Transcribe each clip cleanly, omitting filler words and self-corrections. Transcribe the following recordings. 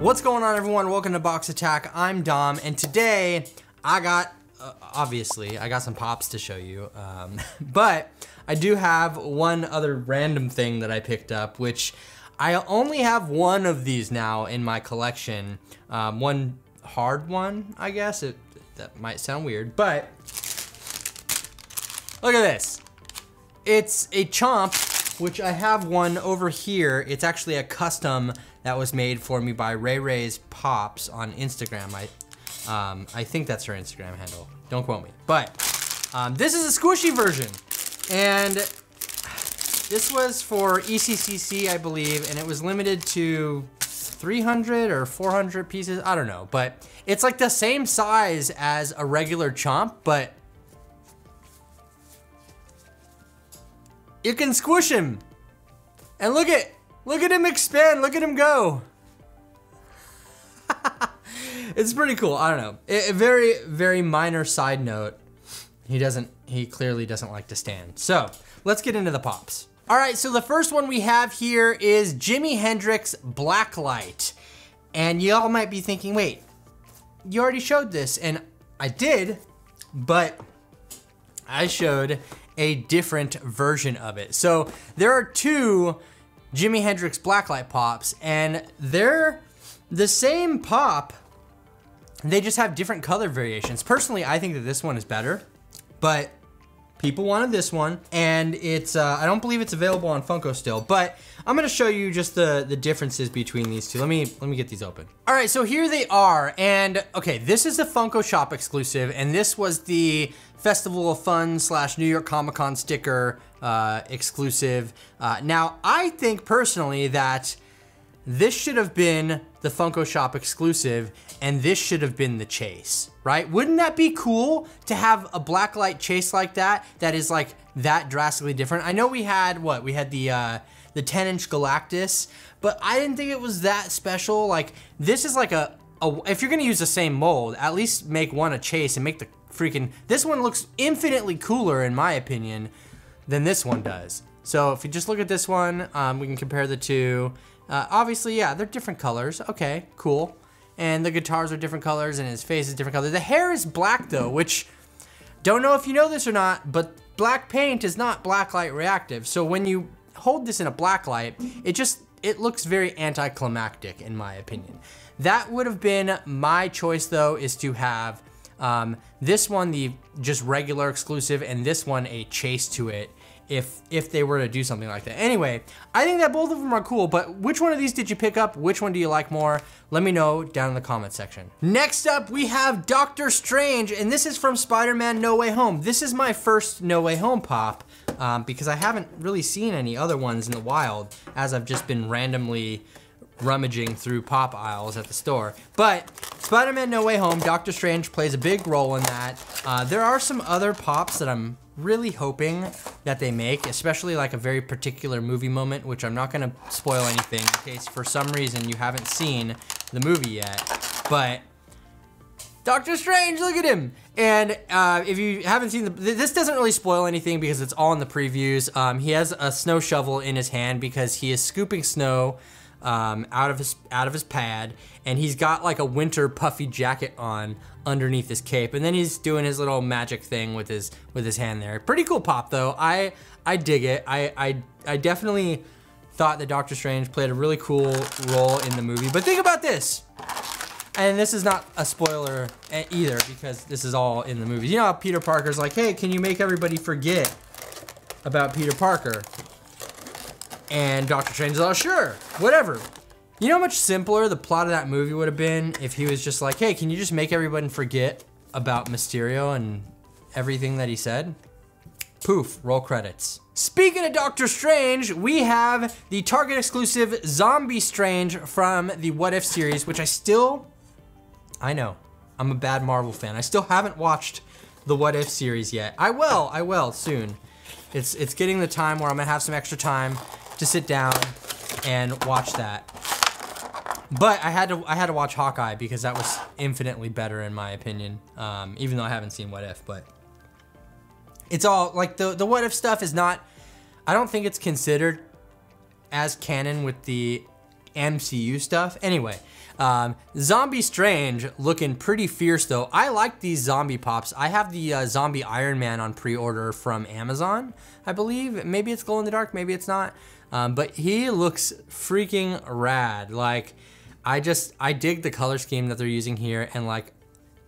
What's going on, everyone? Welcome to Box Attack. I'm Dom, and today I got, obviously, I got some pops to show you, but I do have one other random thing that I picked up, which I only have one of these now in my collection. One hard one, I guess. That might sound weird, but look at this. It's a Chomp, which I have one over here. It's actually a custom that was made for me by Ray Ray's Pops on Instagram. I think that's her Instagram handle. Don't quote me. But this is a squishy version. And this was for ECCC, I believe, and it was limited to 300 or 400 pieces. I don't know, but it's like the same size as a regular Chomp, but you can squish him. And look at him expand, look at him go. It's pretty cool, I don't know. A very, very minor side note. He clearly doesn't like to stand. So, let's get into the pops. All right, so the first one we have here is Jimi Hendrix Blacklight. And y'all might be thinking, wait, you already showed this, and I did, but I showed a different version of it. So there are two Jimi Hendrix Blacklight pops, and they're the same pop, they just have different color variations. Personally, I think that this one is better, but people wanted this one, and it's, I don't believe it's available on Funko still, but I'm gonna show you just the differences between these two. Let me get these open. All right, so here they are, and okay, this is a Funko Shop exclusive, and this was the Festival of Fun / New York Comic Con sticker exclusive. Now, I think personally that this should have been the Funko Shop exclusive, and this should have been the chase, right? Wouldn't that be cool to have a Blacklight chase like that is like that drastically different? I know we had, what? We had the 10-inch Galactus, but I didn't think it was that special. Like, this is like if you're gonna use the same mold, at least make one a chase and make the freaking, this one looks infinitely cooler in my opinion than this one does. So if you just look at this one, we can compare the two. Obviously, yeah, they're different colors. Okay, cool. And the guitars are different colors and his face is different color. The hair is black though, which, don't know if you know this or not, but black paint is not blacklight reactive. So when you hold this in a blacklight, it looks very anticlimactic in my opinion. That would have been my choice though, is to have this one the just regular exclusive and this one a chase to it if they were to do something like that. Anyway, I think that both of them are cool, but which one of these did you pick up? Which one do you like more? Let me know down in the comment section. Next up, we have Doctor Strange, and this is from Spider-Man No Way Home. This is my first No Way Home pop, because I haven't really seen any other ones in the wild, as I've just been randomly rummaging through pop aisles at the store. But Spider-Man No Way Home, Doctor Strange plays a big role in that. There are some other pops that I'm really hoping that they make, especially like a very particular movie moment, which I'm not gonna spoil anything in case for some reason you haven't seen the movie yet. But Doctor Strange, look at him! And if you haven't seen this doesn't really spoil anything because it's all in the previews. He has a snow shovel in his hand because he is scooping snow out of his pad, and he's got like a winter puffy jacket on underneath his cape, and then he's doing his little magic thing with his hand there. Pretty cool pop though. I dig it. I definitely thought that Doctor Strange played a really cool role in the movie. But think about this, and this is not a spoiler either because this is all in the movie. You know how Peter Parker's like, hey, can you make everybody forget about Peter Parker? And Doctor Strange is all, sure, whatever. You know how much simpler the plot of that movie would have been if he was just like, hey, can you just make everyone forget about Mysterio and everything that he said? Poof, roll credits. Speaking of Doctor Strange, we have the Target exclusive Zombie Strange from the What If series, which I know, I'm a bad Marvel fan. I still haven't watched the What If series yet. I will soon. It's getting the time where I'm gonna have some extra time to sit down and watch that. But I had to watch Hawkeye because that was infinitely better in my opinion. Even though I haven't seen What If, but it's all like the What If stuff is not, I don't think it's considered as canon with the MCU stuff. Anyway, Zombie Strange looking pretty fierce though. I like these zombie pops. I have the Zombie Iron Man on pre-order from Amazon, I believe. Maybe it's glow in the dark, maybe it's not. But he looks freaking rad. Like, I dig the color scheme that they're using here, and like,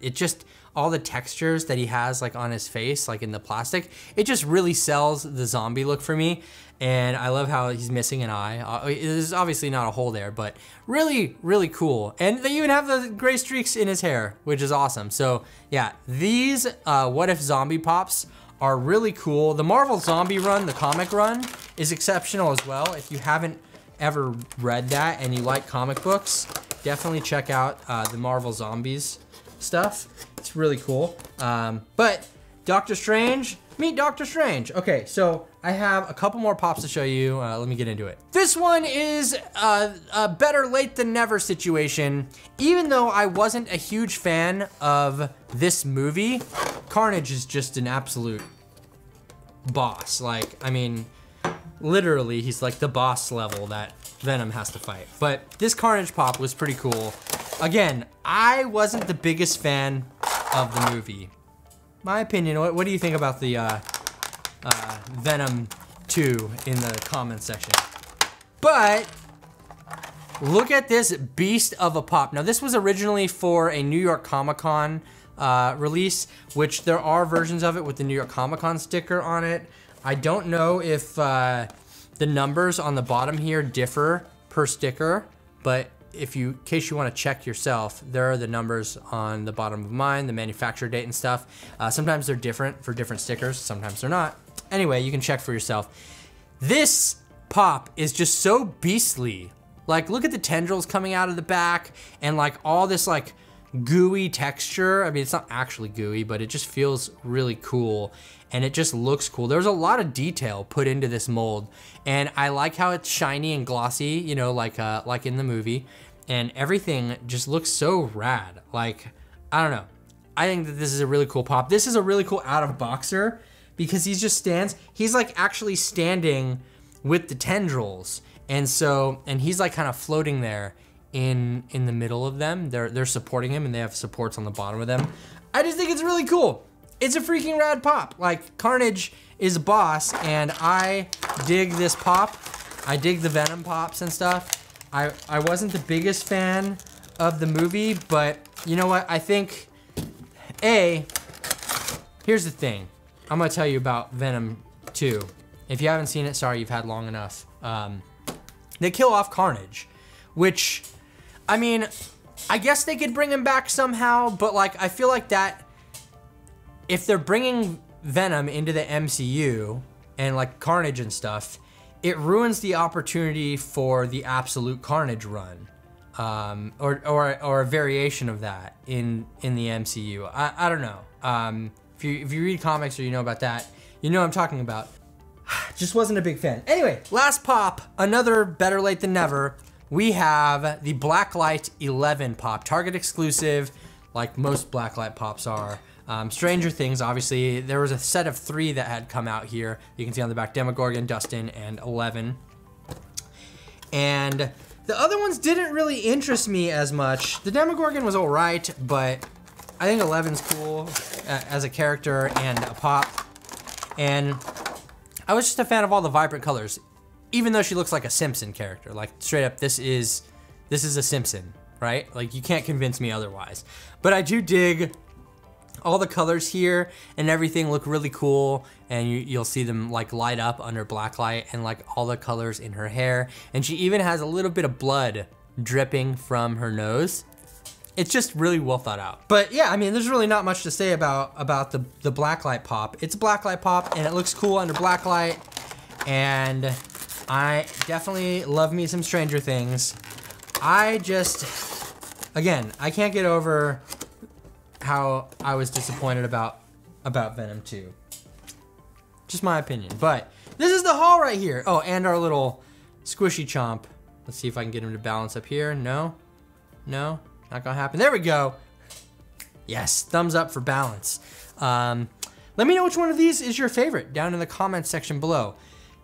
it just, all the textures that he has like on his face, like in the plastic, it just really sells the zombie look for me. And I love how he's missing an eye. There's obviously not a hole there, but really, really cool. And they even have the gray streaks in his hair, which is awesome. So yeah, these What If Zombie Pops are really cool. The Marvel Zombie run, the comic run, is exceptional as well. If you haven't ever read that and you like comic books, definitely check out the Marvel Zombies stuff. It's really cool. But Doctor Strange, meet Doctor Strange. Okay, so I have a couple more pops to show you. Let me get into it. This one is a better late than never situation. Even though I wasn't a huge fan of this movie, Carnage is just an absolute boss. Like, I mean, literally, he's like the boss level that Venom has to fight. But this Carnage pop was pretty cool. Again, I wasn't the biggest fan of the movie. My opinion, what do you think about the Venom 2 in the comments section? But look at this beast of a pop. Now, this was originally for a New York Comic-Con release, which there are versions of it with the New York Comic-Con sticker on it. I don't know if the numbers on the bottom here differ per sticker, but in case you want to check yourself, there are the numbers on the bottom of mine, the manufacturer date and stuff. Sometimes they're different for different stickers, sometimes they're not. Anyway, you can check for yourself. This pop is just so beastly. Like, look at the tendrils coming out of the back and like all this like gooey texture. I mean, it's not actually gooey, but it just feels really cool and it just looks cool. There's a lot of detail put into this mold, and I like how it's shiny and glossy, you know, like in the movie, and everything just looks so rad. Like, I don't know. I think that this is a really cool pop. This is a really cool out of boxer because he's like actually standing with the tendrils, and he's like kind of floating there in the middle of them. They're supporting him, and they have supports on the bottom of them. I just think it's really cool. It's a freaking rad pop. Like, Carnage is a boss, and I dig this pop. I dig the Venom pops and stuff. I wasn't the biggest fan of the movie, but you know what? I think, here's the thing. I'm gonna tell you about Venom 2. If you haven't seen it, sorry, you've had long enough. They kill off Carnage, which, I mean, I guess they could bring him back somehow, but like, I feel like that, if they're bringing Venom into the MCU and like Carnage and stuff, it ruins the opportunity for the absolute Carnage run, or a variation of that in the MCU. I don't know. If you read comics or you know about that, you know what I'm talking about. Just wasn't a big fan. Anyway, last pop, another better late than never. We have the Blacklight 11 pop, Target exclusive, like most Blacklight pops are. Stranger Things, obviously, there was a set of 3 that had come out here. You can see on the back, Demogorgon, Dustin, and 11. And the other ones didn't really interest me as much. The Demogorgon was all right, but I think 11's cool as a character and a pop. And I was just a fan of all the vibrant colors, even though she looks like a Simpson character. Like, straight up, this is a Simpson, right? Like, you can't convince me otherwise. But I do dig all the colors here and everything look really cool, and you'll see them like light up under blacklight, and like all the colors in her hair, and she even has a little bit of blood dripping from her nose. It's just really well thought out. But yeah, I mean, there's really not much to say about the blacklight pop. It's a blacklight pop, and it looks cool under blacklight, and I definitely love me some Stranger Things. Again, I can't get over how I was disappointed about Venom 2. Just my opinion. But this is the haul right here. Oh, and our little squishy chomp. Let's see if I can get him to balance up here. No, not gonna happen. There we go. Yes, thumbs up for balance. Let me know which one of these is your favorite down in the comments section below.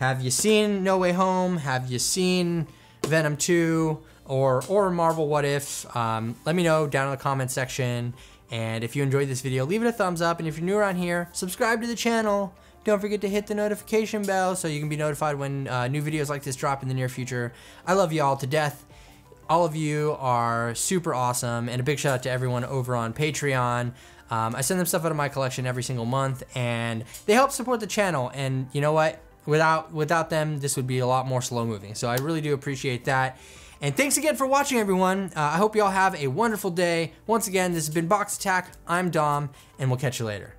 Have you seen No Way Home? Have you seen Venom 2, or Marvel What If, let me know down in the comment section. And if you enjoyed this video, leave it a thumbs up. And if you're new around here, subscribe to the channel. Don't forget to hit the notification bell so you can be notified when new videos like this drop in the near future. I love you all to death. All of you are super awesome, and a big shout out to everyone over on Patreon. I send them stuff out of my collection every single month, and they help support the channel. And you know what? Without them, this would be a lot more slow moving. So I really do appreciate that. And thanks again for watching, everyone. I hope you all have a wonderful day. Once again, this has been Box Attack. I'm Dom, and we'll catch you later.